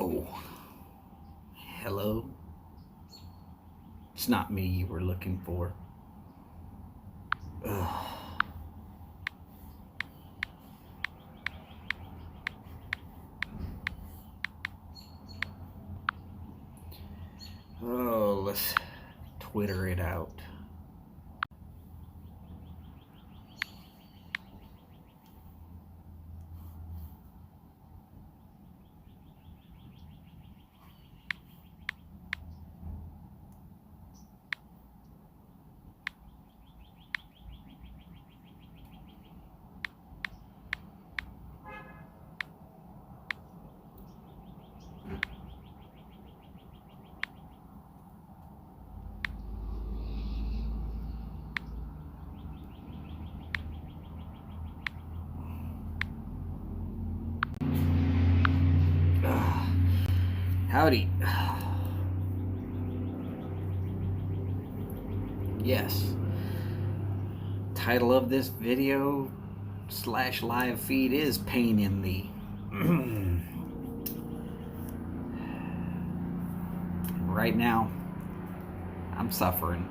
Oh, hello. It's not me you were looking for. Ugh. Oh, let's Twitter it out. Ugh. Howdy. Yes. Title of this video / live feed is Pain in the. Right now, I'm suffering.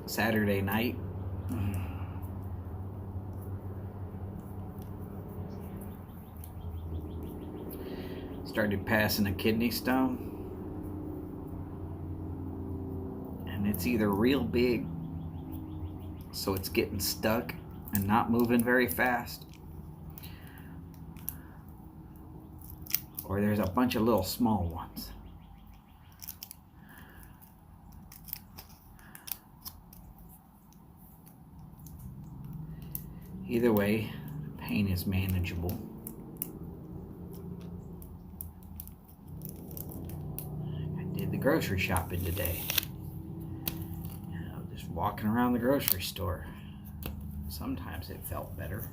Saturday night. Started passing a kidney stone. And it's either real big, so it's getting stuck and not moving very fast, or there's a bunch of little small ones. Either way, pain is manageable. I did the grocery shopping today. Just walking around the grocery store. Sometimes it felt better.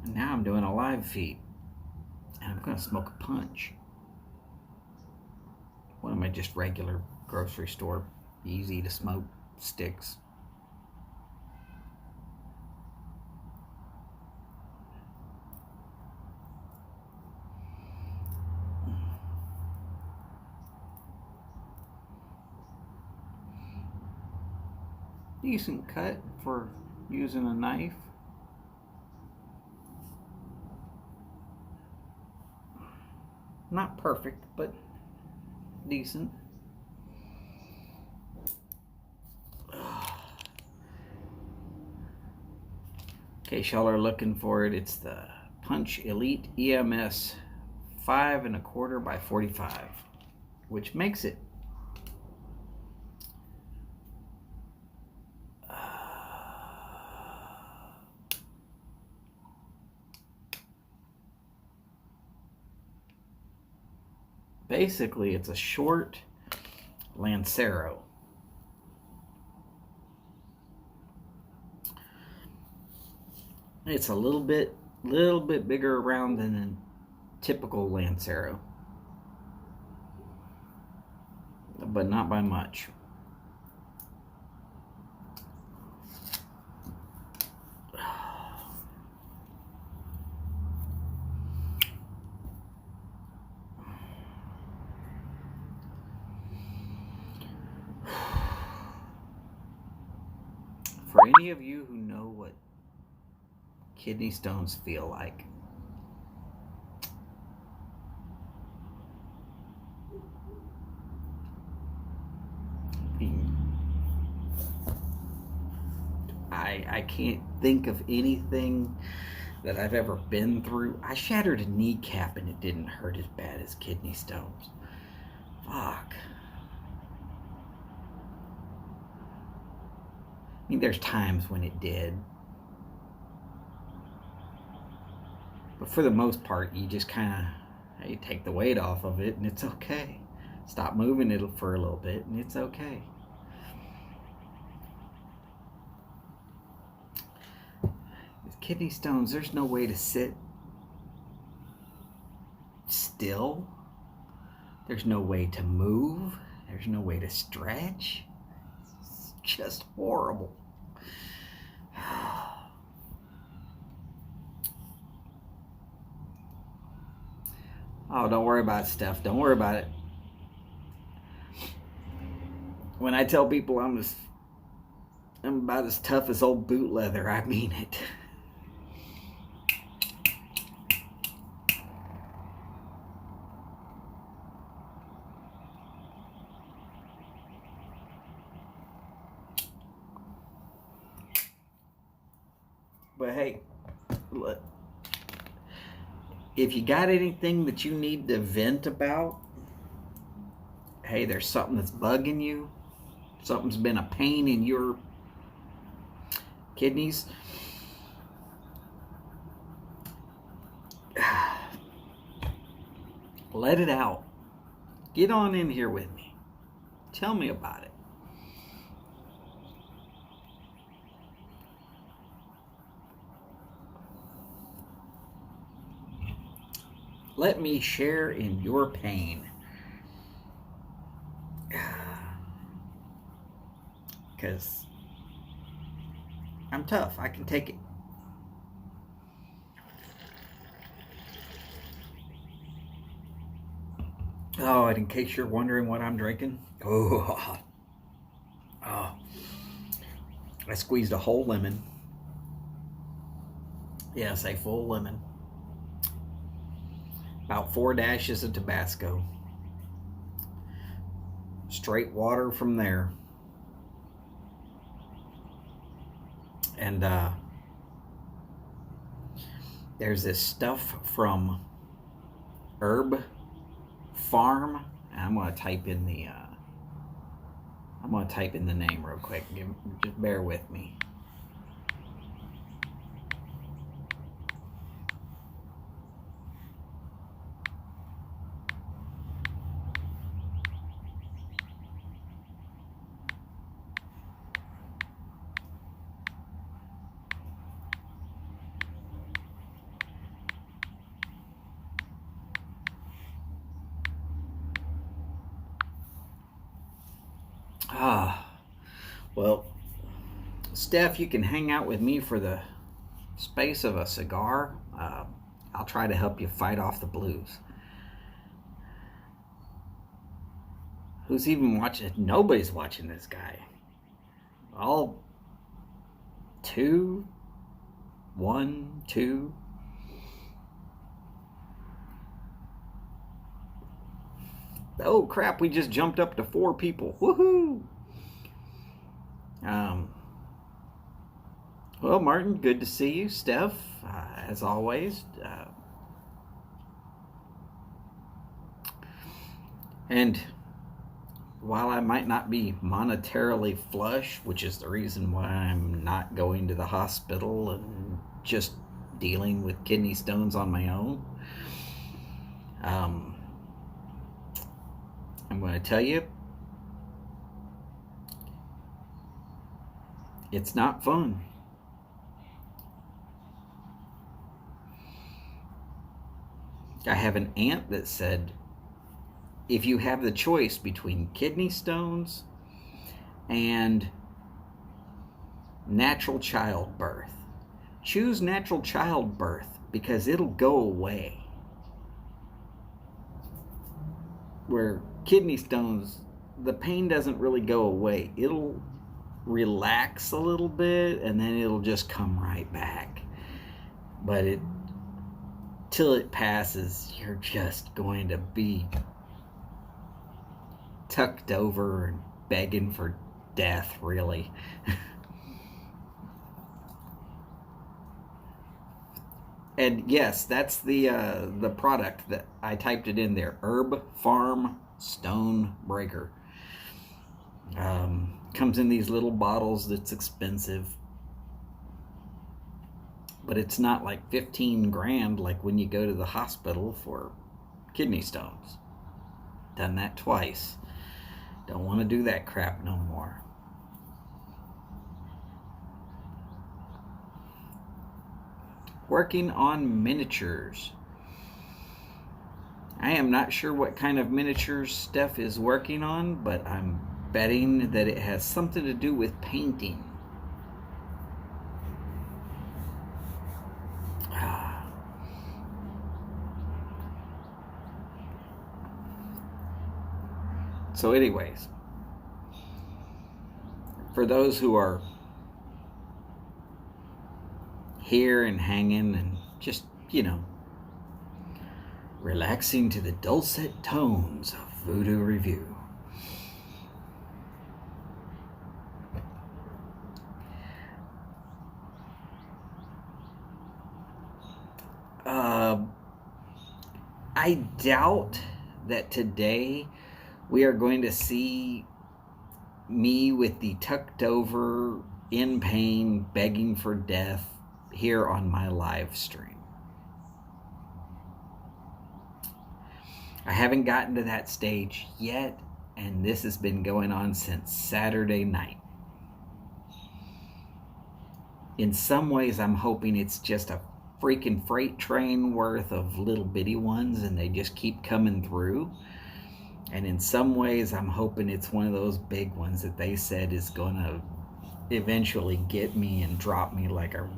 And now I'm doing a live feed. And I'm going to smoke a punch. One of my just regular grocery store, easy to smoke sticks. Decent cut for using a knife. Not perfect, but decent. In case y'all are looking for it, it's the Punch Elite EMS 5 1/4 by 45, which makes it basically it's a short Lancero. It's a little bit bigger around than a typical Lancero, but not by much. For any of you who know what kidney stones feel like, I can't think of anything that I've ever been through. I shattered a kneecap and it didn't hurt as bad as kidney stones. Fuck. I mean, there's times when it did. But for the most part, you just kind of, you take the weight off of it and it's okay. Stop moving it for a little bit and it's okay. Kidney stones, there's no way to sit still. There's no way to move. There's no way to stretch. It's just horrible. Oh, don't worry about it, Steph. Don't worry about it. When I tell people I'm about as tough as old boot leather, I mean it. But hey, look, if you got anything that you need to vent about, hey, there's something that's bugging you, something's been a pain in your kidneys, let it out. Get on in here with me. Tell me about it. Let me share in your pain. Because I'm tough. I can take it. Oh, and in case you're wondering what I'm drinking, I squeezed a whole lemon. Yes, a full lemon. About 4 dashes of Tabasco. Straight water from there. And there's this stuff from Herb Farm. I'm gonna type in the name real quick. Just bear with me. Well, Steph, you can hang out with me for the space of a cigar. I'll try to help you fight off the blues. Who's even watching? Nobody's watching this guy. All 2, 1, 2. Oh crap, we just jumped up to 4 people. Woohoo! Well, Martin, good to see you. Steph, as always. And while I might not be monetarily flush, which is the reason why I'm not going to the hospital and just dealing with kidney stones on my own, I'm going to tell you, it's not fun. I have an aunt that said, if you have the choice between kidney stones and natural childbirth, choose natural childbirth because it'll go away. Where kidney stones, the pain doesn't really go away. It'll relax a little bit and then it'll just come right back. But till it passes, you're just going to be tucked over and begging for death, really. And yes, that's the product that I typed it in there. Herb Farm Stone Breaker. Comes in these little bottles. That's expensive, but it's not like 15 grand like when you go to the hospital for kidney stones. Done that twice. Don't want to do that crap no more. working on miniatures. I am not sure what kind of miniatures Steph is working on, but I'm betting that it has something to do with painting. So anyways, for those who are here and hanging and just, relaxing to the dulcet tones of Voodoo Review. I doubt that today we are going to see me with the tucked over, in pain, begging for death here on my live stream. I haven't gotten to that stage yet, and this has been going on since Saturday night. In some ways, I'm hoping it's just a freaking freight train worth of little bitty ones and they just keep coming through. And in some ways, I'm hoping it's one of those big ones that they said is going to eventually get me and drop me like a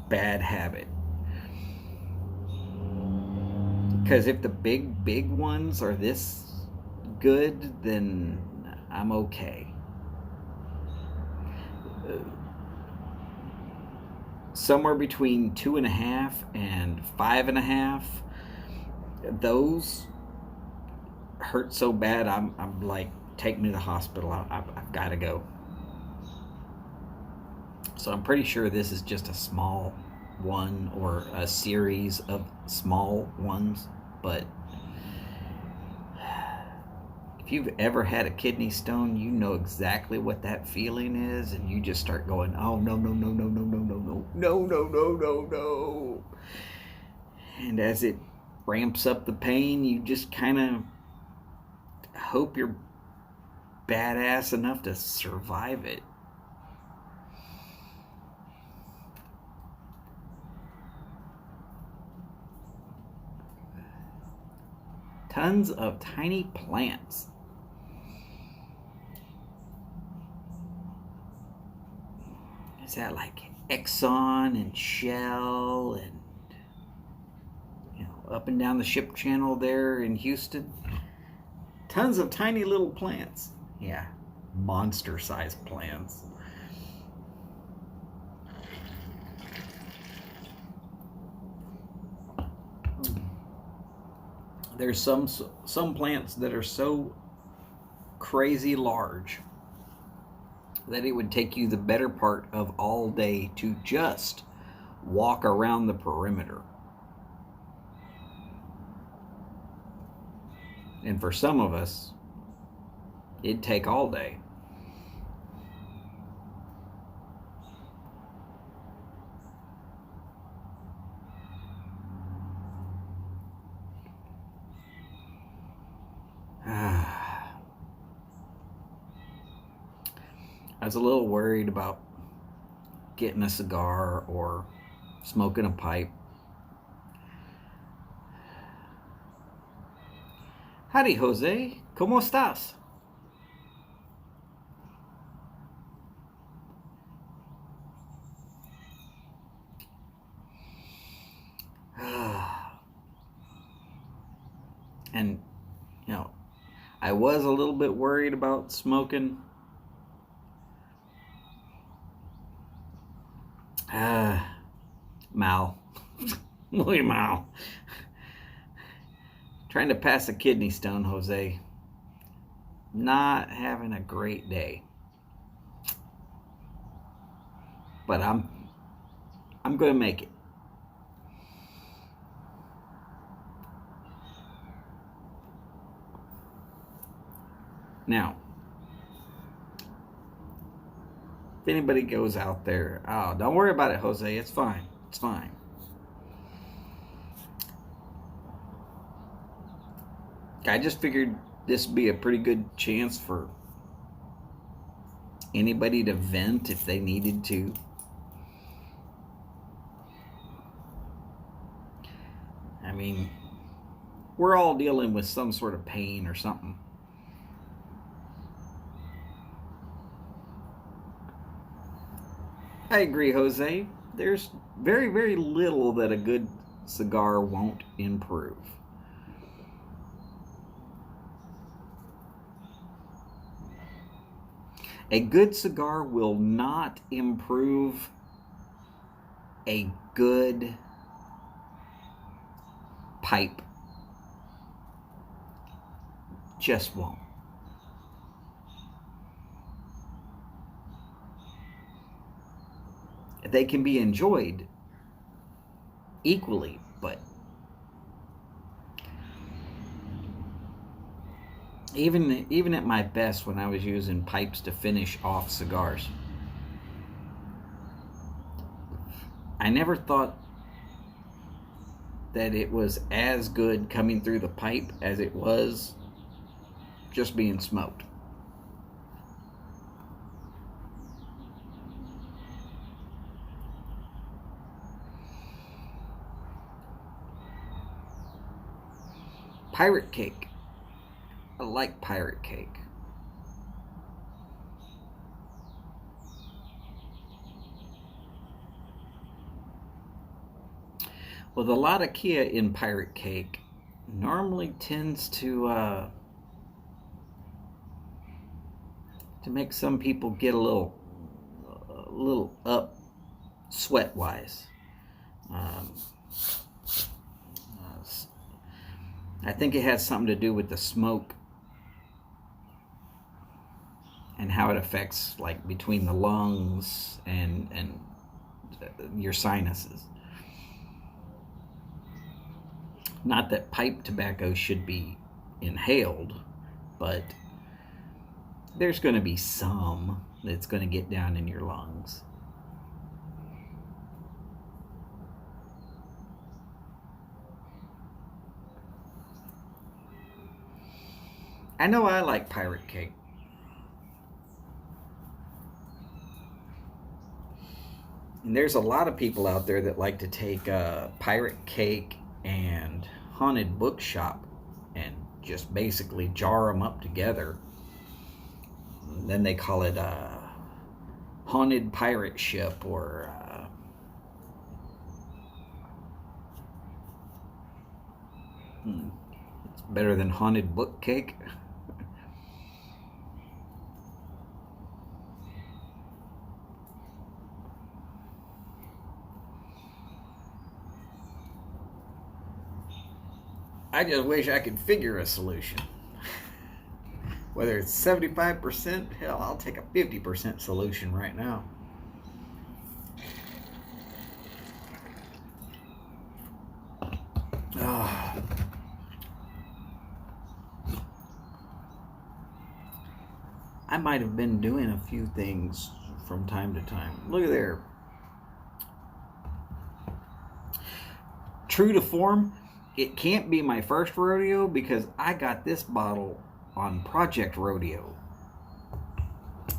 bad habit. Because if the big ones are this good, then I'm okay. Somewhere between 2.5 and 5.5, those hurt so bad I'm like, take me to the hospital. I've got to go. So I'm pretty sure this is just a small one or a series of small ones. But if you've ever had a kidney stone, you know exactly what that feeling is, and you just start going, oh no. And as it ramps up the pain, you just kind of hope you're badass enough to survive it. Tons of tiny plants. Is that like Exxon and Shell and up and down the ship channel there in Houston? Tons of tiny little plants. Yeah, monster-sized plants. There's some plants that are so crazy large that it would take you the better part of all day to just walk around the perimeter. And for some of us, it'd take all day. I was a little worried about getting a cigar or smoking a pipe. Howdy, Jose. ¿Cómo estás? And, I was a little bit worried about smoking. Mal. Look at Mal. Trying to pass a kidney stone, Jose. Not having a great day. But I'm going to make it. Now, if anybody goes out there, oh, don't worry about it, Jose. It's fine. It's fine. I just figured this would be a pretty good chance for anybody to vent if they needed to. I mean, we're all dealing with some sort of pain or something. I agree, Jose. There's very, very little that a good cigar won't improve. A good cigar will not improve a good pipe. Just won't. They can be enjoyed equally, but even at my best, when I was using pipes to finish off cigars, I never thought that it was as good coming through the pipe as it was just being smoked. Pirate cake. I like pirate cake. Well, the Latakia in pirate cake normally tends to make some people get a little up sweat wise. I think it has something to do with the smoke and how it affects, like, between the lungs and your sinuses. Not that pipe tobacco should be inhaled, but there's going to be some that's going to get down in your lungs. I know I like pirate cake. And there's a lot of people out there that like to take pirate cake and haunted bookshop and just basically jar them up together. And then they call it a haunted pirate ship, or it's better than haunted book cake. I just wish I could figure a solution. Whether it's 75%, hell, I'll take a 50% solution right now. Oh. I might have been doing a few things from time to time. Look at there. True to form, it can't be my first rodeo because I got this bottle on Project Rodeo.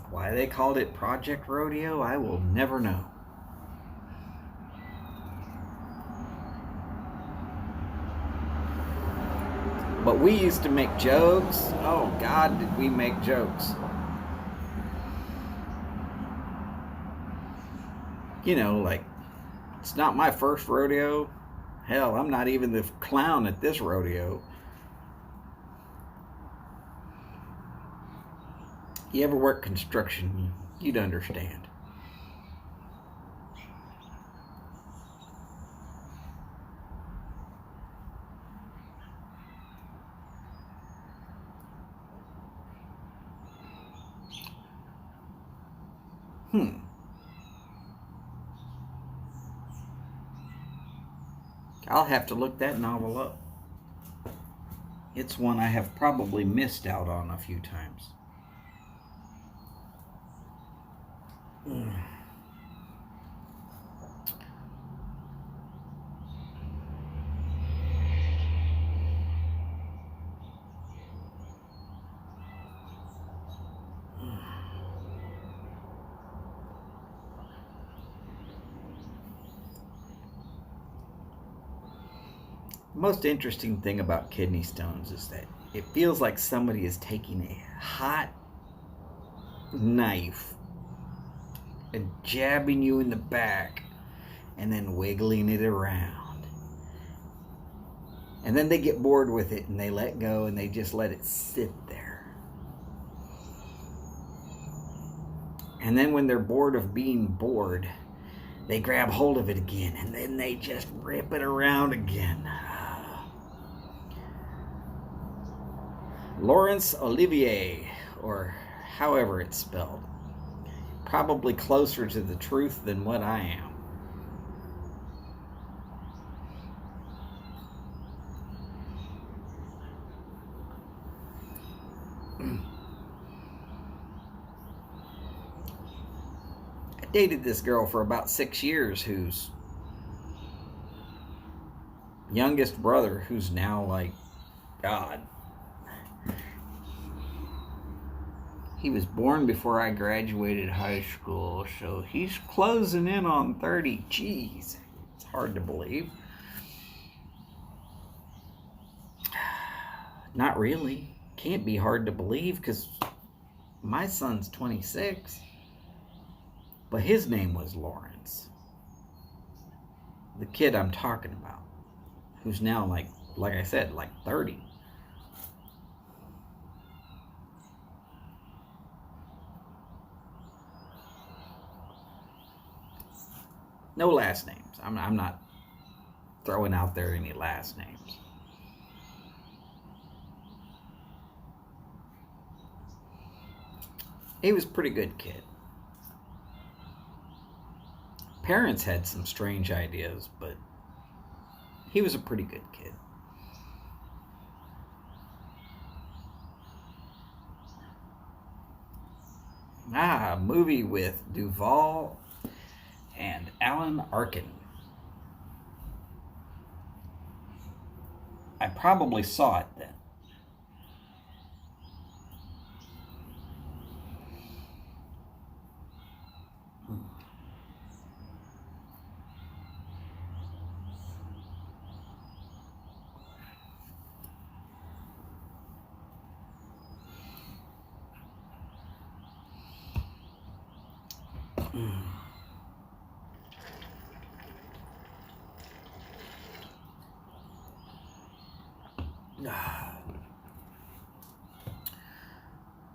Why they called it Project Rodeo, I will never know. But we used to make jokes. Oh God, did we make jokes. You know, like, it's not my first rodeo. Hell, I'm not even the clown at this rodeo. You ever work construction, you'd understand. I'll have to look that novel up. It's one I have probably missed out on a few times. The most interesting thing about kidney stones is that it feels like somebody is taking a hot knife and jabbing you in the back and then wiggling it around. And then they get bored with it and they let go and they just let it sit there. And then when they're bored of being bored, they grab hold of it again and then they just rip it around again. Laurence Olivier, or however it's spelled. Probably closer to the truth than what I am. I dated this girl for about 6 years whose youngest brother, who's now like God, he was born before I graduated high school, so he's closing in on 30. Jeez, it's hard to believe. Not really. Can't be hard to believe because my son's 26. But his name was Lawrence. The kid I'm talking about, who's now like I said, like 30. No last names. I'm not throwing out there any last names. He was a pretty good kid. Parents had some strange ideas, but he was a pretty good kid. A movie with Duvall and Alan Arkin. I probably saw it then.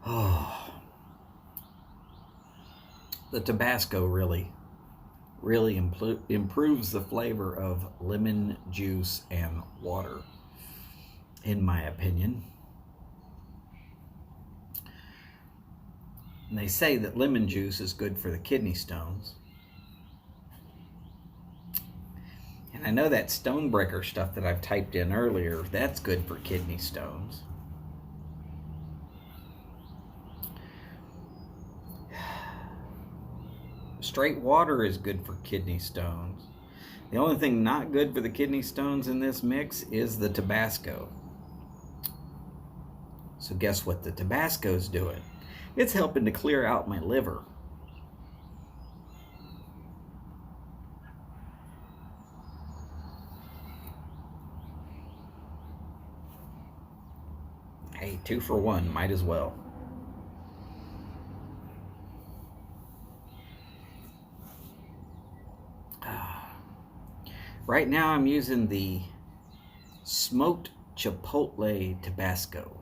Oh, the Tabasco really improves the flavor of lemon juice and water, in my opinion. And they say that lemon juice is good for the kidney stones. And I know that Stonebreaker stuff that I've typed in earlier, that's good for kidney stones. Straight water is good for kidney stones. The only thing not good for the kidney stones in this mix is the Tabasco. So guess what the Tabasco's doing? It's helping to clear out my liver. Hey, 2 for 1, might as well. Right now I'm using the smoked chipotle Tabasco.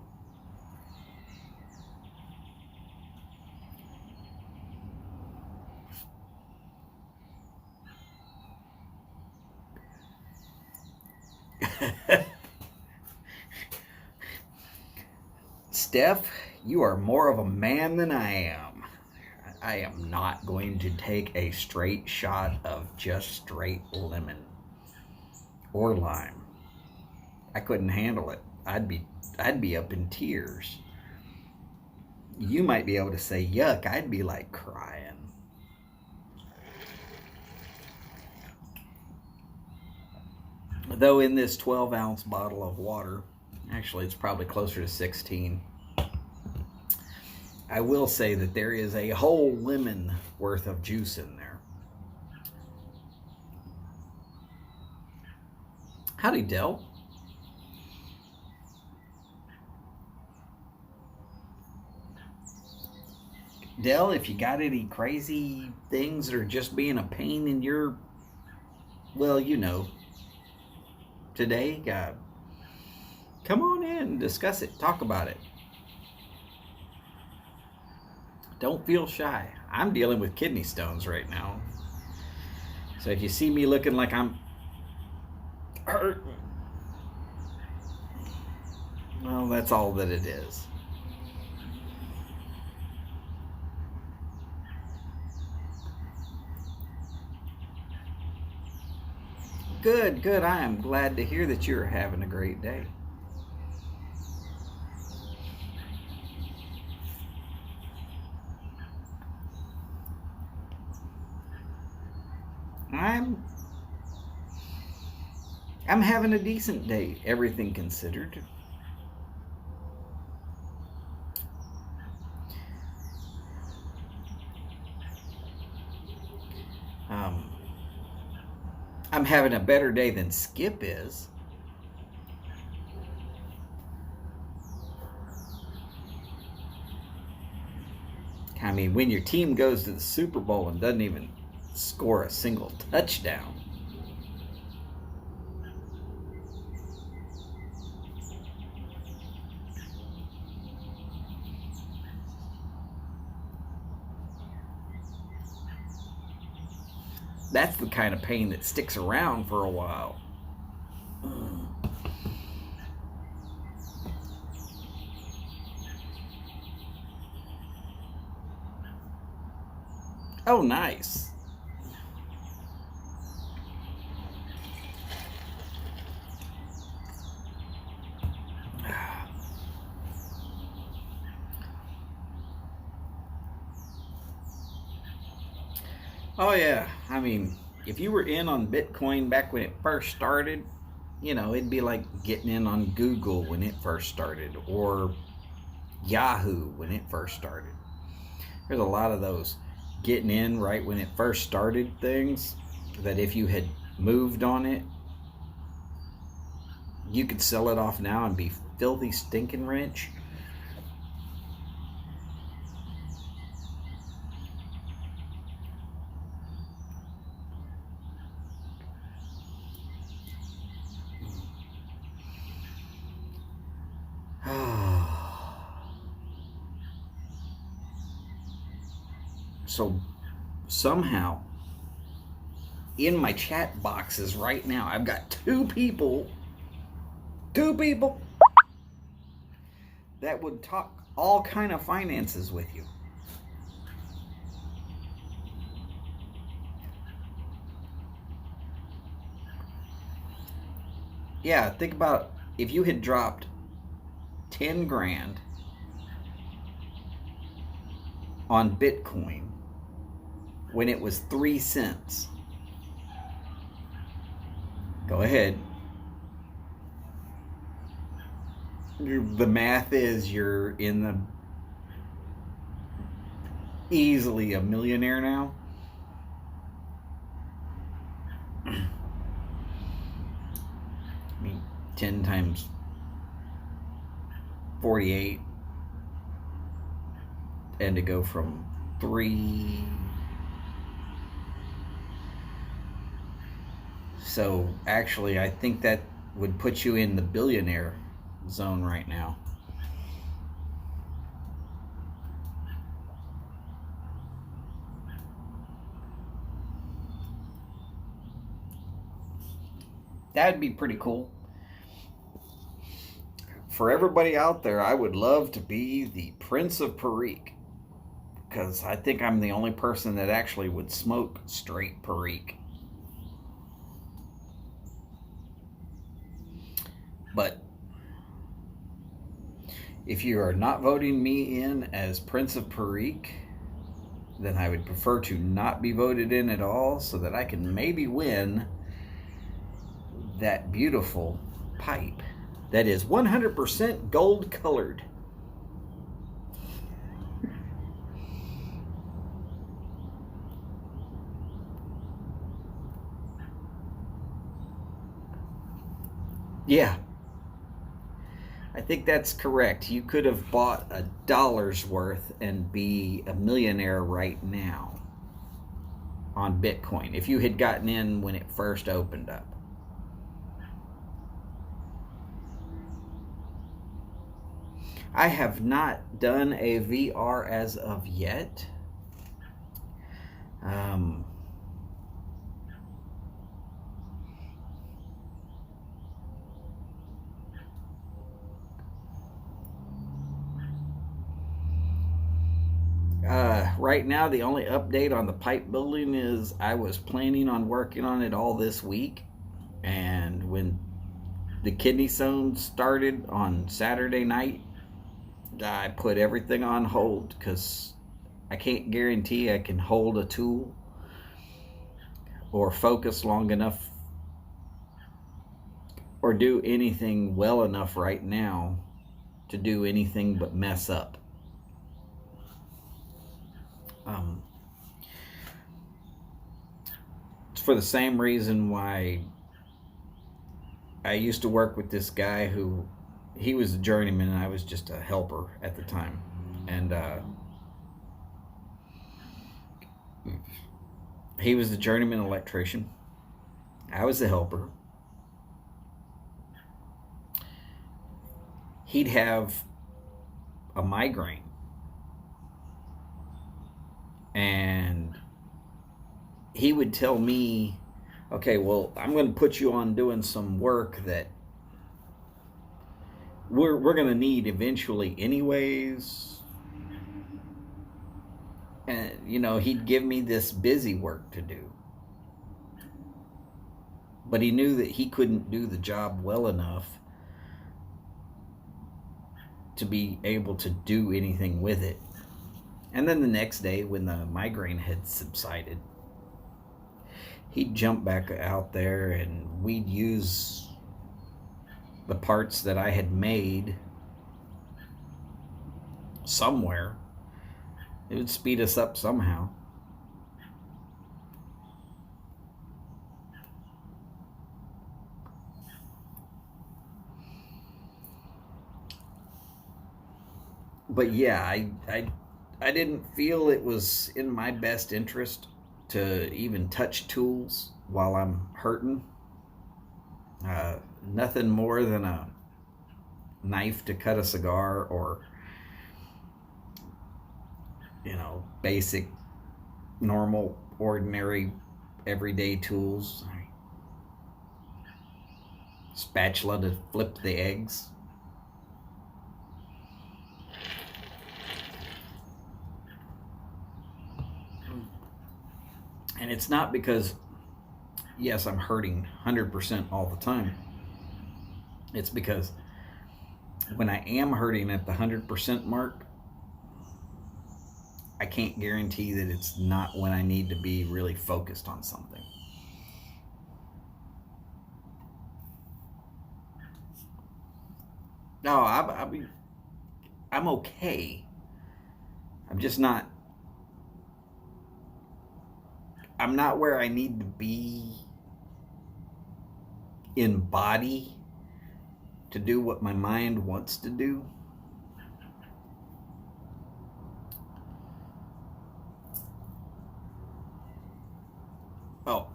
Steph, you are more of a man than I am. I am not going to take a straight shot of just straight lemon or lime. I couldn't handle it. I'd be up in tears. You might be able to say yuck. I'd be like crying. Though in this 12-ounce bottle of water, actually it's probably closer to 16, I will say that there is a whole lemon worth of juice in there. Howdy, Del. Dell, if you got any crazy things that are just being a pain in your, well, today, come on in, discuss it, talk about it. Don't feel shy. I'm dealing with kidney stones right now. So if you see me looking like I'm hurt, well, that's all that it is. Good, good. I am glad to hear that you're having a great day. I'm having a decent day, everything considered. I'm having a better day than Skip is. I mean, when your team goes to the Super Bowl and doesn't even score a single touchdown. That's the kind of pain that sticks around for a while. Oh, nice. Oh, yeah. I mean, if you were in on Bitcoin back when it first started, it'd be like getting in on Google when it first started, or Yahoo when it first started. There's a lot of those getting in right when it first started things that if you had moved on it, you could sell it off now and be filthy stinking rich. So somehow in my chat boxes right now, I've got two people that would talk all kind of finances with you. Yeah, think about if you had dropped 10 grand on Bitcoin when it was 3 cents. Go ahead. The math is you're in the easily a millionaire now. I mean, 10 times 48, and to go from 3. So actually, I think that would put you in the billionaire zone right now. That'd be pretty cool. For everybody out there, I would love to be the Prince of Perique, because I think I'm the only person that actually would smoke straight Perique. But if you are not voting me in as Prince of Perique, then I would prefer to not be voted in at all, so that I can maybe win that beautiful pipe that is 100% gold colored. Yeah. I think that's correct. You could have bought $1 worth and be a millionaire right now on Bitcoin if you had gotten in when it first opened up. I have not done a VR as of yet. Right now, the only update on the pipe building is I was planning on working on it all this week. And when the kidney stone started on Saturday night, I put everything on hold because I can't guarantee I can hold a tool or focus long enough or do anything well enough right now to do anything but mess up. It's for the same reason why I used to work with this guy who he was a journeyman and I was just a helper at the time. And he was the journeyman electrician. I was the helper. He'd have a migraine. And he would tell me, okay, well, I'm going to put you on doing some work that we're going to need eventually anyways. And, you know, he'd give me this busy work to do. But he knew that he couldn't do the job well enough to be able to do anything with it. And then the next day, when the migraine had subsided, he'd jump back out there and we'd use the parts that I had made somewhere. It would speed us up somehow. But yeah, I didn't feel it was in my best interest to even touch tools while I'm hurting. Nothing more than a knife to cut a cigar or, you know, basic, normal, ordinary, everyday tools. Spatula to flip the eggs. And it's not because, yes, I'm hurting 100% all the time. It's because when I am hurting at the 100% mark, I can't guarantee that it's not when I need to be really focused on something. No, I'm okay. I'm just not. I'm not where I need to be in body to do what my mind wants to do. Oh,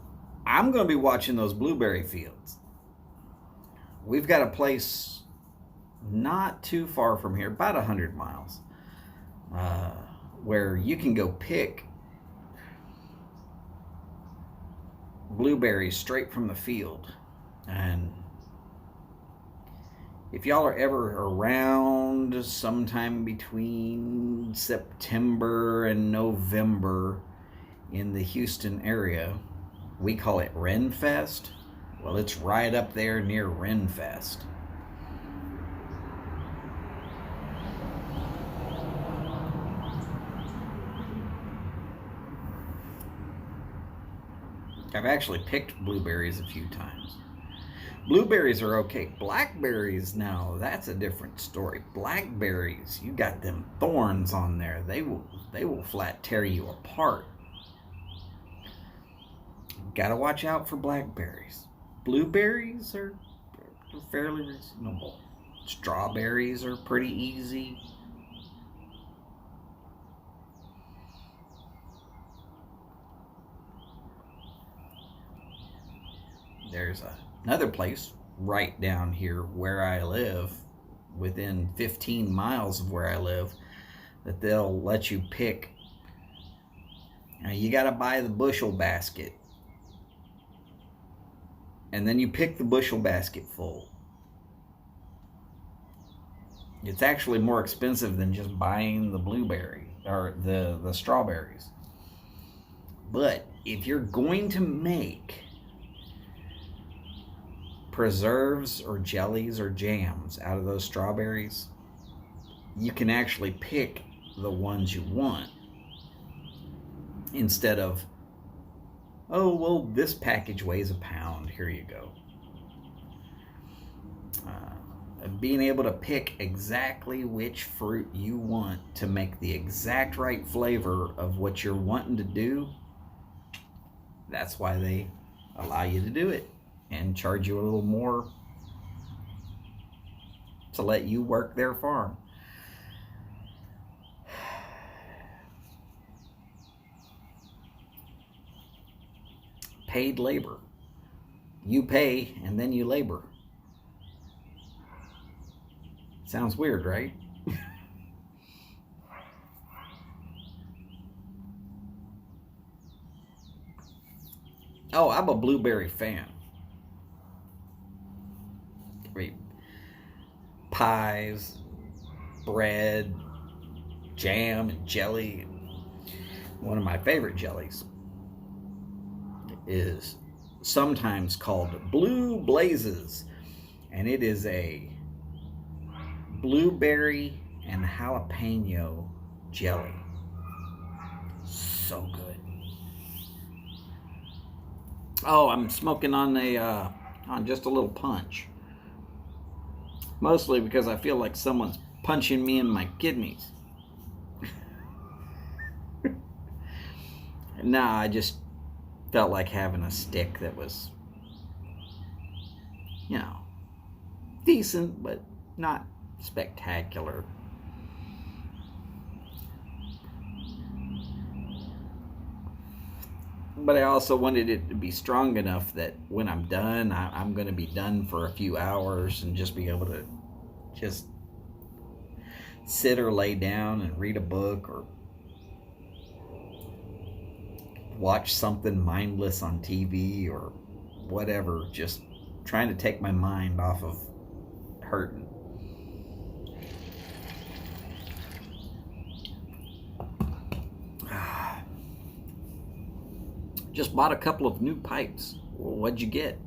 I'm going to be watching those blueberry fields. We've got a place not too far from here, about 100 miles, where you can go pick blueberries straight from the field. And if y'all are ever around sometime between September and November in the Houston area, we call it Renfest. Well, it's right up there near Renfest. I've actually picked blueberries a few times. Blueberries are okay. Blackberries, now, that's a different story. Blackberries, you got them thorns on there. They will flat tear you apart. Gotta watch out for blackberries. Blueberries are fairly reasonable. Strawberries are pretty easy. There's another place right down here where I live, within 15 miles of where I live, that they'll let you pick. Now you got to buy the bushel basket, and then you pick the bushel basket full. It's actually more expensive than just buying the blueberry or the strawberries. But if you're going to make preserves or jellies or jams out of those strawberries, you can actually pick the ones you want, instead of, oh, well, this package weighs a pound, here you go. Being able to pick exactly which fruit you want to make the exact right flavor of what you're wanting to do, that's why they allow you to do it and charge you a little more to let you work their farm. Paid labor. You pay and then you labor. Sounds weird, right? Oh, I'm a blueberry fan. I mean, pies, bread, jam, and jelly. One of my favorite jellies is sometimes called Blue Blazes, and it is a blueberry and jalapeno jelly. So good. Oh, I'm smoking on just a little punch. Mostly because I feel like someone's punching me in my kidneys. Nah, I just felt like having a stick that was, decent, but not spectacular. But I also wanted it to be strong enough that when I'm done, I'm going to be done for a few hours and just be able to just sit or lay down and read a book or watch something mindless on TV or whatever, just trying to take my mind off of hurting. Just bought a couple of new pipes. Well, what'd you get?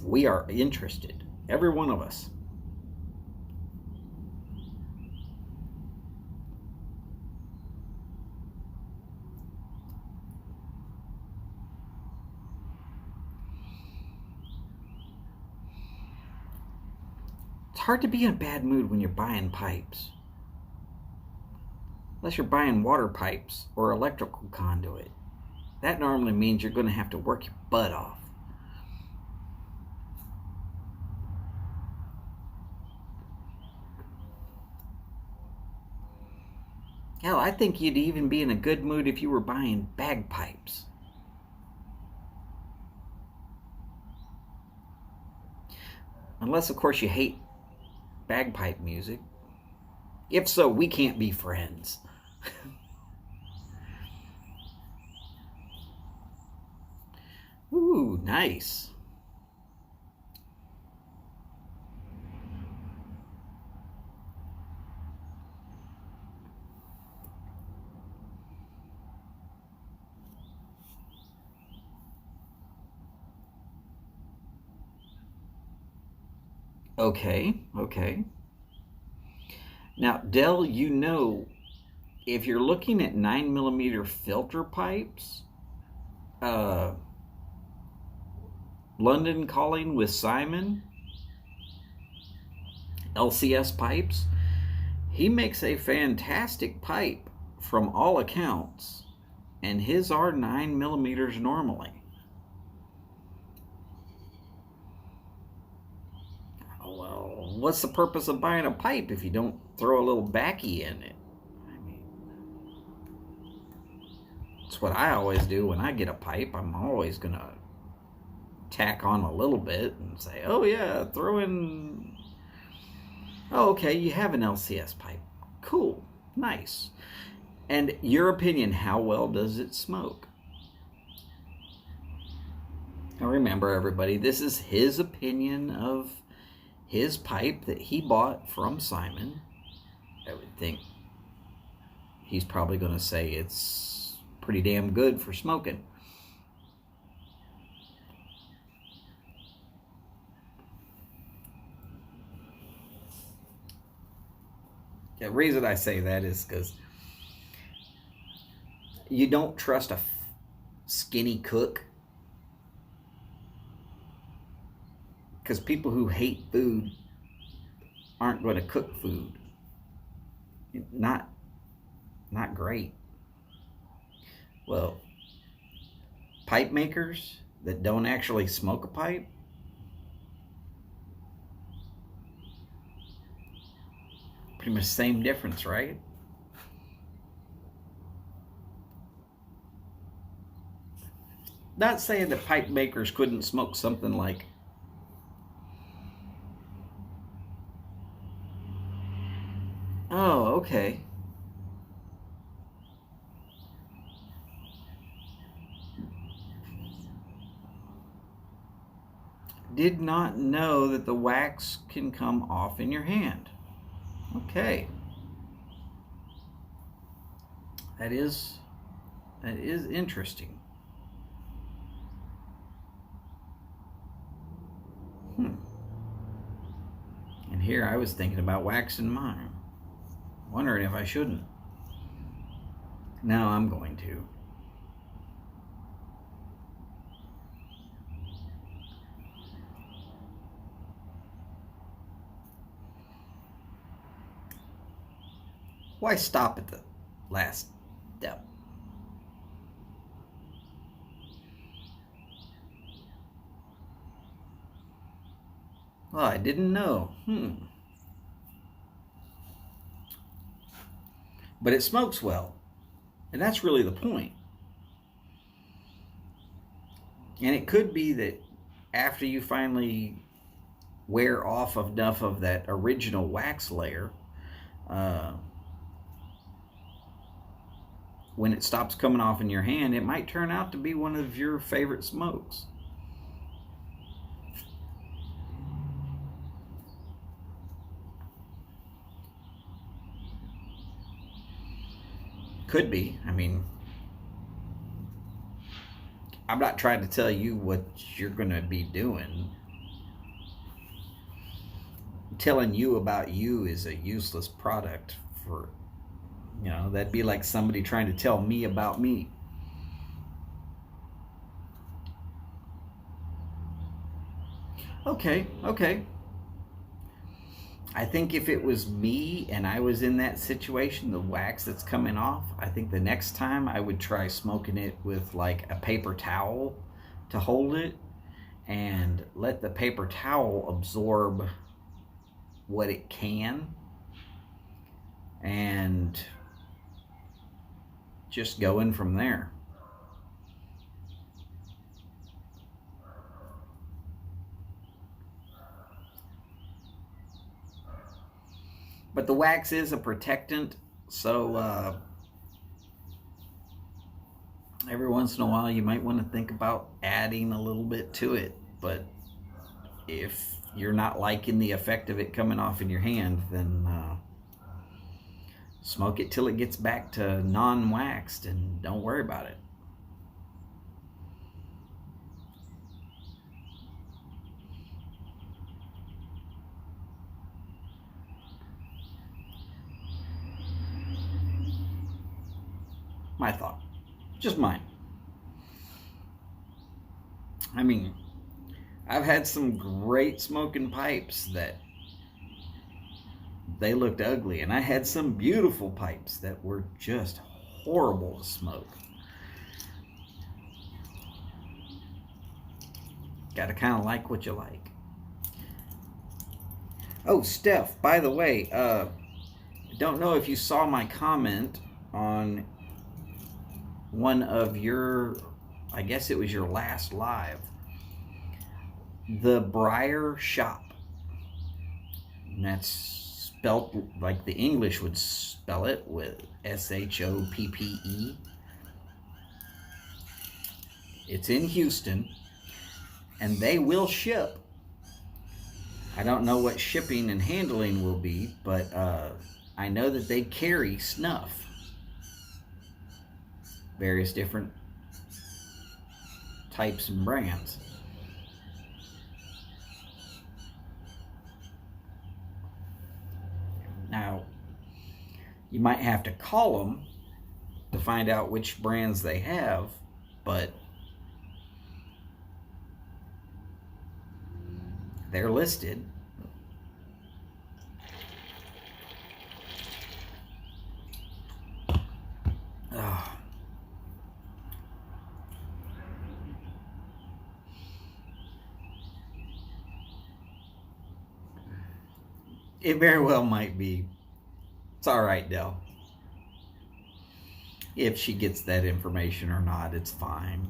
We are interested, every one of us. It's hard to be in a bad mood when you're buying pipes. Unless you're buying water pipes or electrical conduit. That normally means you're going to have to work your butt off. Hell, I think you'd even be in a good mood if you were buying bagpipes. Unless, of course, you hate bagpipe music. If so, we can't be friends. Ooh, nice. Okay. Now, Dell, if you're looking at 9mm filter pipes, London Calling with Simon, LCS Pipes, he makes a fantastic pipe from all accounts, and his are 9mm normally. Oh, well, what's the purpose of buying a pipe if you don't throw a little backy in it? I mean, that's what I always do when I get a pipe. I'm always going to tack on a little bit and say, oh, yeah, throw in. Oh, okay, you have an LCS pipe. Cool, nice. And your opinion, how well does it smoke? Now remember, everybody, this is his opinion of his pipe that he bought from Simon. I would think he's probably going to say it's pretty damn good for smoking. The reason I say that is because you don't trust a skinny cook. Because people who hate food aren't going to cook food. Not great. Well, pipe makers that don't actually smoke a pipe, pretty much the same difference, right? Not saying that pipe makers couldn't smoke something like oh, okay. Did not know that the wax can come off in your hand. Okay. That is interesting. And here I was thinking about waxing mine. Wondering if I shouldn't. Now I'm going to. Why stop at the last step? Well, I didn't know. But it smokes well. And that's really the point. And it could be that after you finally wear off enough of that original wax layer, when it stops coming off in your hand, it might turn out to be one of your favorite smokes. Could be. I mean, I'm not trying to tell you what you're going to be doing. Telling you about you is a useless product for, that'd be like somebody trying to tell me about me. Okay. I think if it was me and I was in that situation, the wax that's coming off, I think the next time I would try smoking it with like a paper towel to hold it and let the paper towel absorb what it can and just go in from there. But the wax is a protectant, so every once in a while you might want to think about adding a little bit to it. But if you're not liking the effect of it coming off in your hand, then smoke it till it gets back to non-waxed and don't worry about it. My thought. Just mine. I mean, I've had some great smoking pipes that they looked ugly, and I had some beautiful pipes that were just horrible to smoke. Gotta kind of like what you like. Oh, Steph, by the way, don't know if you saw my comment on one of your, I guess it was your last live. The Briar Shop. And that's spelt like the English would spell it, with SHOPPE. It's in Houston, and they will ship. I don't know what shipping and handling will be, but I know that they carry snuff. Various different types and brands. Now, you might have to call them to find out which brands they have, but they're listed. Oh. It very well might be. It's all right, Dell. If she gets that information or not, it's fine.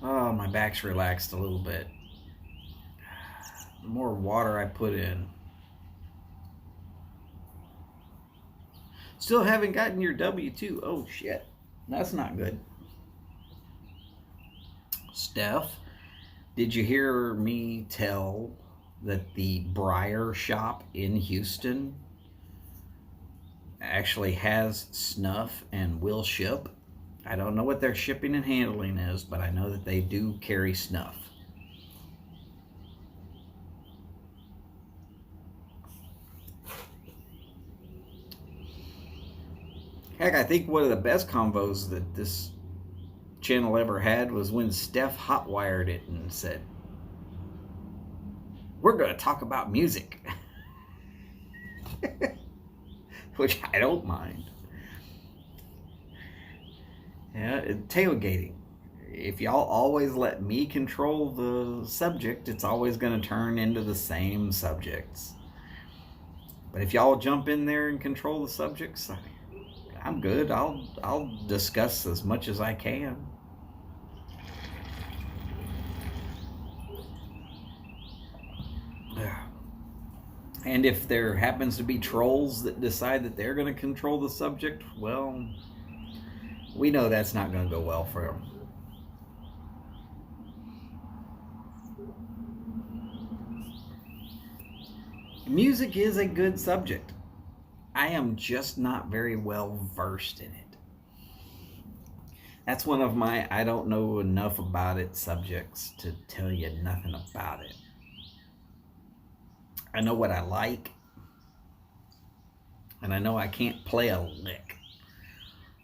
Oh, my back's relaxed a little bit. The more water I put in. Still haven't gotten your W-2. Oh, shit. That's not good. Steph, did you hear me tell that the Briar Shop in Houston actually has snuff and will ship? I don't know what their shipping and handling is, but I know that they do carry snuff. Heck, I think one of the best convos that this channel ever had was when Steph hotwired it and said, "We're going to talk about music." Which I don't mind. Yeah, tailgating. If y'all always let me control the subject, it's always going to turn into the same subjects. But if y'all jump in there and control the subjects, I'm good. I'll discuss as much as I can. And if there happens to be trolls that decide that they're going to control the subject, well, we know that's not going to go well for them. Music is a good subject. I am just not very well versed in it. That's one of my I don't know enough about it subjects to tell you nothing about it. I know what I like, and I know I can't play a lick.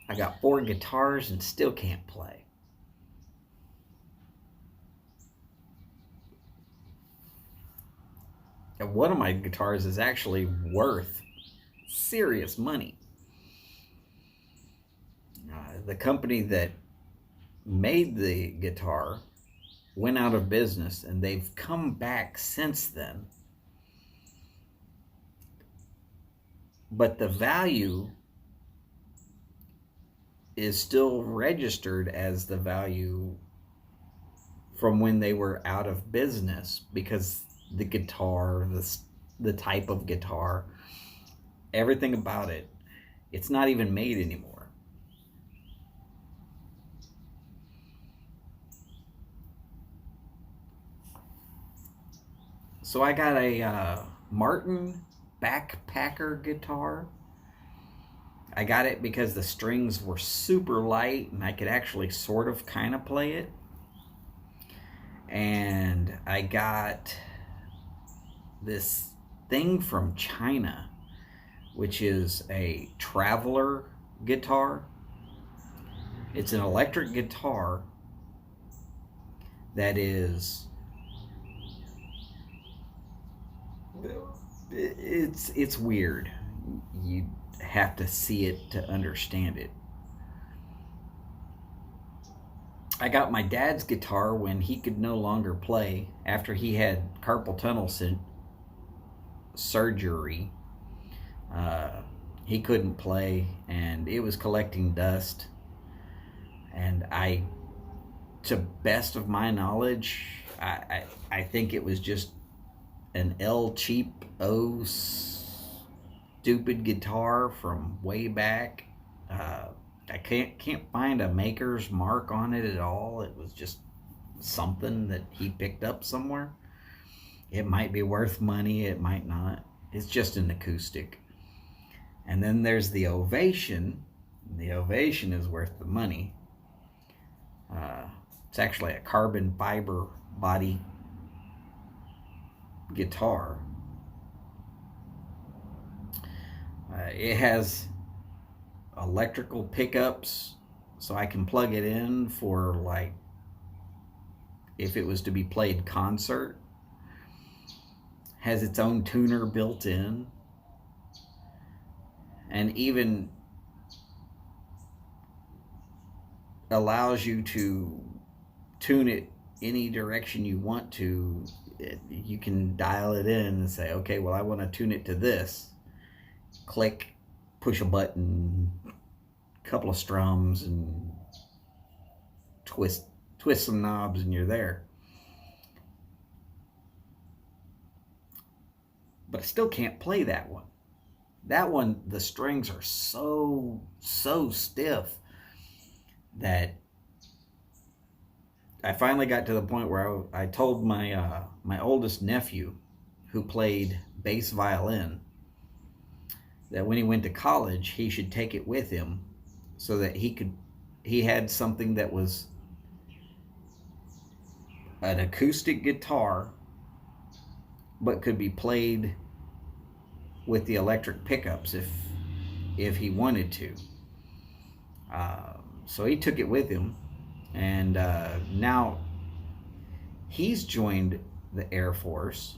I got 4 guitars and still can't play. And one of my guitars is actually worth serious money. The company that made the guitar went out of business, and they've come back since then. But the value is still registered as the value from when they were out of business, because the guitar, the type of guitar, everything about it, it's not even made anymore. So I got a Martin backpacker guitar. I got it because the strings were super light and I could actually sort of kind of play it. And I got this thing from China, which is a traveler guitar. It's an electric guitar that is It's weird. You have to see it to understand it. I got my dad's guitar when he could no longer play after he had carpal tunnel surgery. Uh, he couldn't play, and it was collecting dust. And to best of my knowledge, I think it was just an El Cheap O stupid guitar from way back. Uh, I can't find a maker's mark on it at all. It was just something that he picked up somewhere. It might be worth money, it might not. It's just an acoustic. And then there's the Ovation. The Ovation is worth the money. It's actually a carbon fiber body guitar. It has electrical pickups, so I can plug it in for, like, if it was to be played concert. Has its own tuner built in, and even allows you to tune it any direction you want to. You can dial it in and say, okay, well, I want to tune it to this. Click, push a button, couple of strums, and twist some knobs, and you're there. But I still can't play that one. That one, the strings are so stiff that I finally got to the point where I told my my oldest nephew, who played bass violin, that when he went to college, he should take it with him so that he had something that was an acoustic guitar but could be played with the electric pickups if he wanted to. So he took it with him, and now he's joined the Air Force.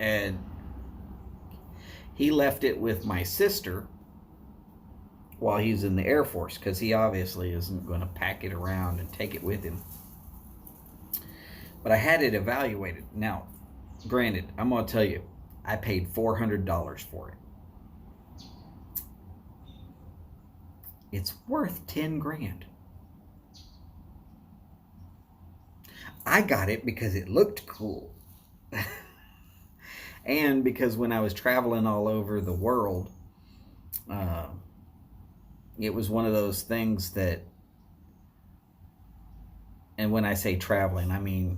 And he left it with my sister while he's in the Air Force, because he obviously isn't going to pack it around and take it with him. But I had it evaluated. Now, granted, I'm going to tell you, I paid $400 for it. It's worth 10 grand. I got it because it looked cool. And because when I was traveling all over the world, it was one of those things that, and when I say traveling, I mean,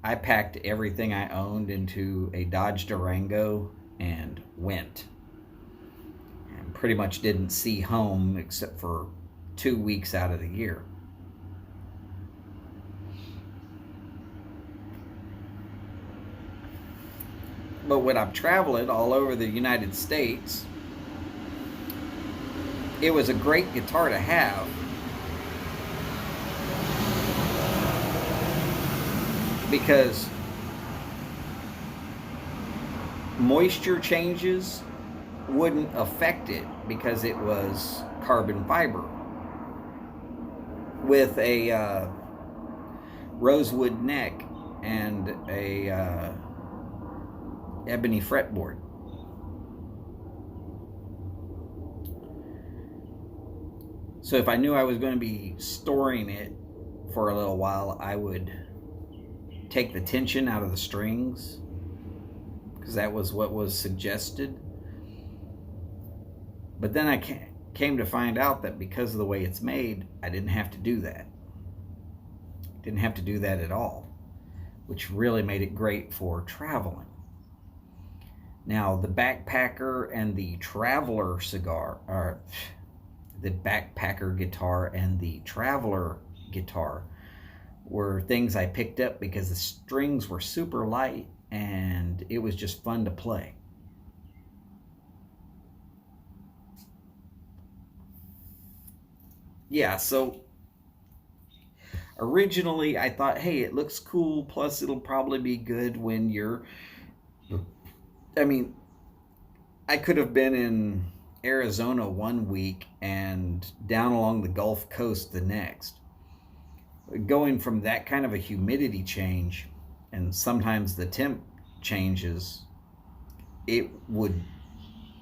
I packed everything I owned into a Dodge Durango and went. And pretty much didn't see home except for 2 weeks out of the year. But when I'm traveling all over the United States, it was a great guitar to have, because moisture changes wouldn't affect it because it was carbon fiber with a rosewood neck and a ebony fretboard. So if I knew I was going to be storing it for a little while, I would take the tension out of the strings, because that was what was suggested. But then I came to find out that because of the way it's made, I didn't have to do that. Didn't have to do that at all, which really made it great for traveling. Now, the Backpacker and the Traveler cigar, or the Backpacker guitar and the Traveler guitar, were things I picked up because the strings were super light and it was just fun to play. Yeah, so Originally, I thought, hey, it looks cool, plus it'll probably be good when you're. I mean, I could have been in Arizona one week and down along the Gulf Coast the next. Going from that kind of a humidity change, and sometimes the temp changes, it would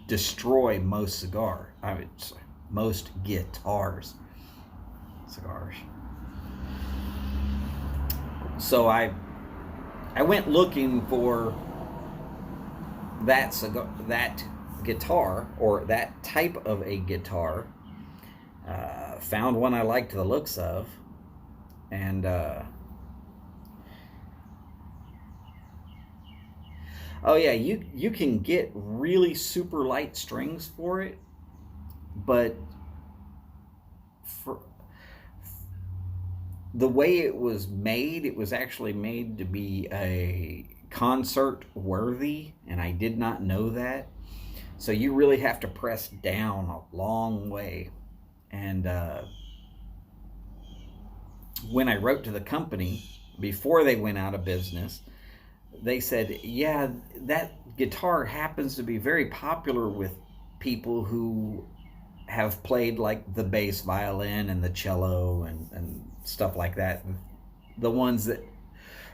destroy most most guitars. Cigars. So I went looking for that guitar, or that type of a guitar. Found one I liked the looks of, and oh yeah, you can get really super light strings for it, but for the way it was made, it was actually made to be a concert worthy, and I did not know that. So you really have to press down a long way. And when I wrote to the company before they went out of business, they said, yeah, that guitar happens to be very popular with people who have played like the bass violin and the cello and stuff like that. The ones that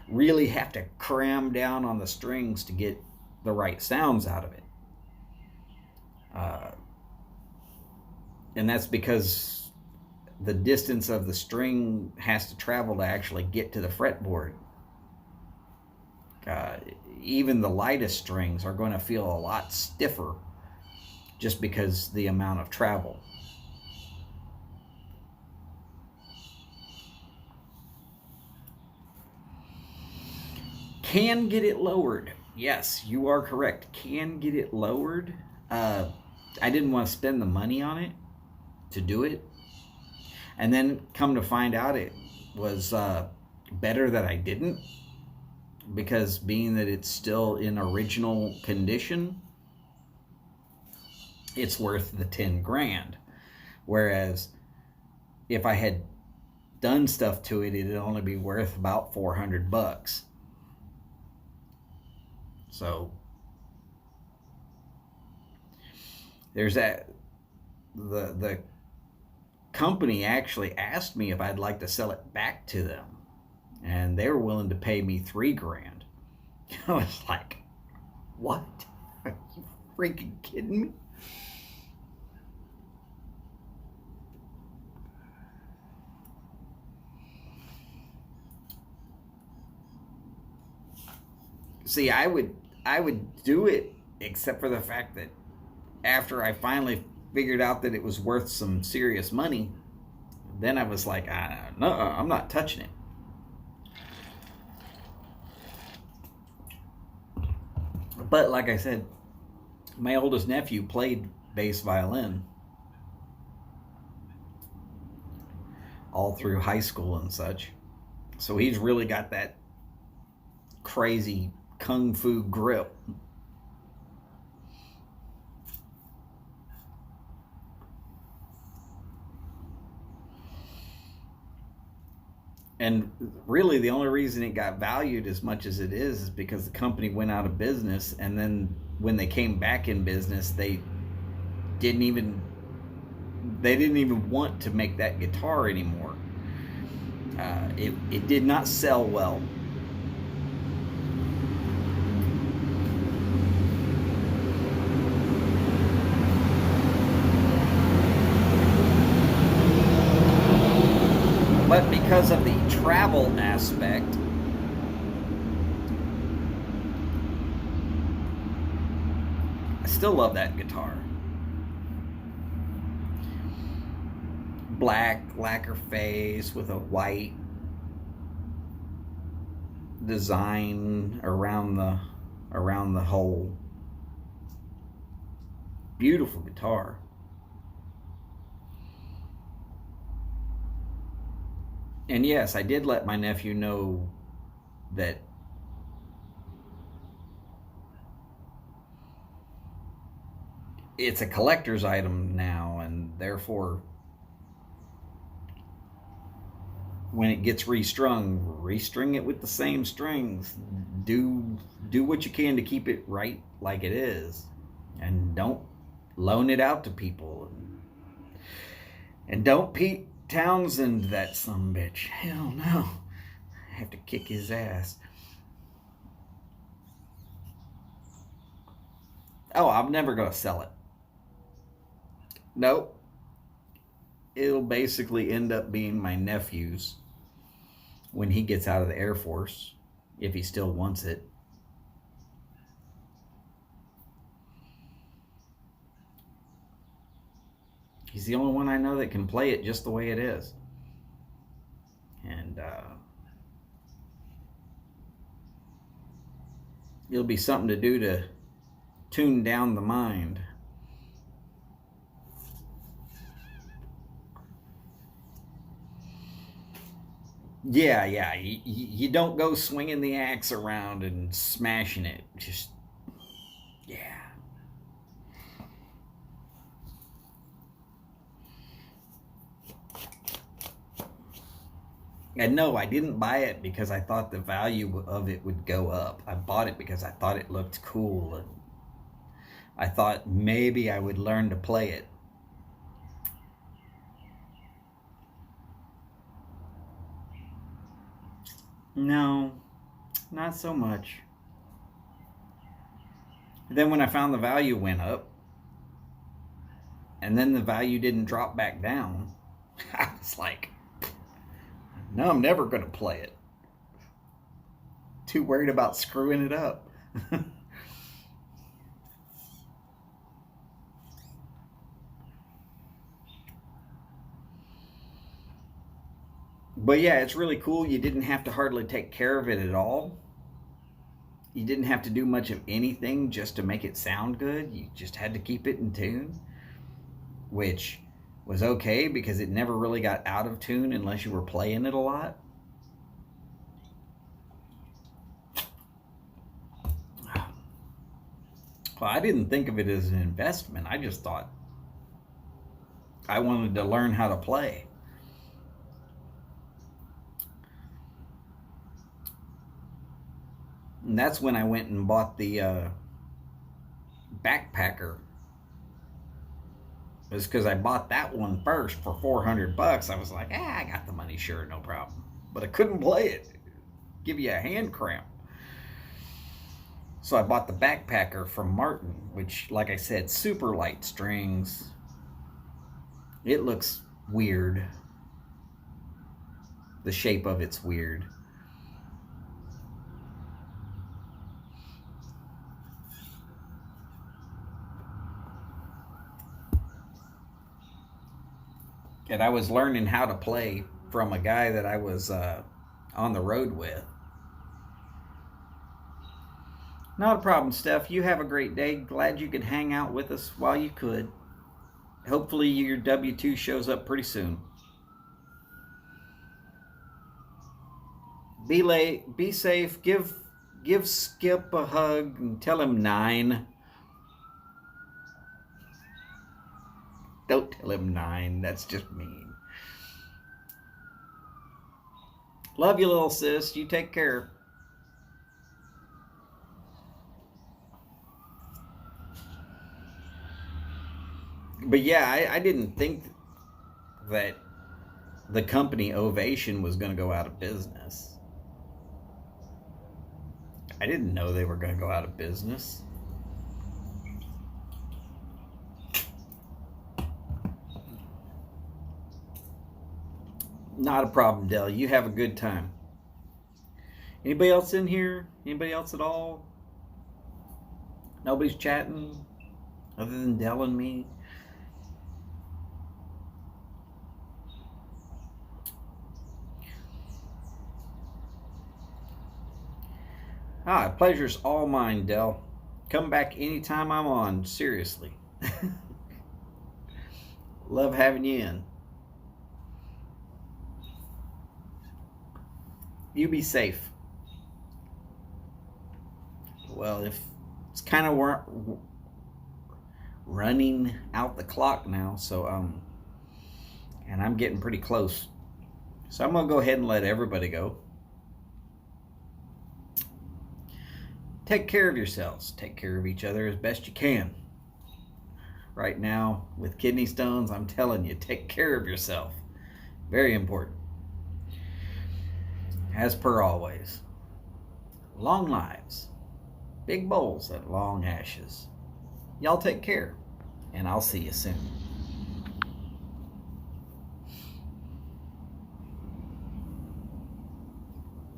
really have to cram down on the strings to get the right sounds out of it. And that's because the distance of the string has to travel to actually get to the fretboard. Even the lightest strings are going to feel a lot stiffer just because the amount of travel. Can get it lowered. Yes, you are correct. Can get it lowered. I didn't want to spend the money on it to do it. And then come to find out it was better that I didn't, because being that it's still in original condition, it's worth the 10 grand. Whereas if I had done stuff to it, it'd only be worth about $400. So there's that. The company actually asked me if I'd like to sell it back to them, and they were willing to pay me 3 grand. I was like, what? Are you freaking kidding me? See, I would do it, except for the fact that after I finally figured out that it was worth some serious money, then I was like, no, I'm not touching it. But like I said, my oldest nephew played bass violin all through high school and such. So he's really got that crazy kung fu grip. And really the only reason it got valued as much as it is because the company went out of business, and then when they came back in business, they didn't even want to make that guitar anymore. It did not sell well. But because of the travel aspect, I still love that guitar. Black lacquer face with a white design around the hole. Beautiful guitar. And yes, I did let my nephew know that it's a collector's item now, and therefore when it gets restrung, restring it with the same strings. Do what you can to keep it right like it is, and don't loan it out to people. And don't Pete Townsend that sumbitch. Hell no. I have to kick his ass. Oh, I'm never going to sell it. Nope. It'll basically end up being my nephew's when he gets out of the Air Force, if he still wants it. He's the only one I know that can play it just the way it is. And it'll be something to do to tune down the mind. Yeah. You don't go swinging the axe around and smashing it. Just, yeah. And no, I didn't buy it because I thought the value of it would go up. I bought it because I thought it looked cool, and I thought maybe I would learn to play it. No, not so much. Then when I found the value went up, and then the value didn't drop back down, I was like, no, I'm never going to play it. Too worried about screwing it up. But yeah, it's really cool. You didn't have to hardly take care of it at all. You didn't have to do much of anything just to make it sound good. You just had to keep it in tune, which was okay because it never really got out of tune unless you were playing it a lot. Well, I didn't think of it as an investment. I just thought I wanted to learn how to play. And that's when I went and bought the backpacker. It was because I bought that one first for $400. I was like, I got the money, sure, no problem. But I couldn't play it. Give you a hand cramp. So I bought the backpacker from Martin, which, like I said, super light strings. It looks weird. The shape of it's weird. And I was learning how to play from a guy that I was on the road with. Not a problem, Steph. You have a great day. Glad you could hang out with us while you could. Hopefully your W-2 shows up pretty soon. Be safe. Give Skip a hug and tell him 9. Don't tell him 9. That's just mean. Love you, little sis. You take care. But yeah, I didn't think that the company Ovation was going to go out of business. I didn't know they were going to go out of business. Not a problem, Dell. You have a good time. Anybody else in here? Anybody else at all? Nobody's chatting other than Dell and me? Pleasure's all mine, Dell. Come back anytime I'm on, seriously. Love having you in. You be safe. Well, if it's kind of running out the clock now, so and I'm getting pretty close So I'm going to go ahead and let everybody go. Take care of yourselves. Take care of each other as best you can. Right now, with kidney stones, I'm telling you, take care of yourself. Very important. As per always, long lives, big bowls and long ashes. Y'all take care, and I'll see you soon.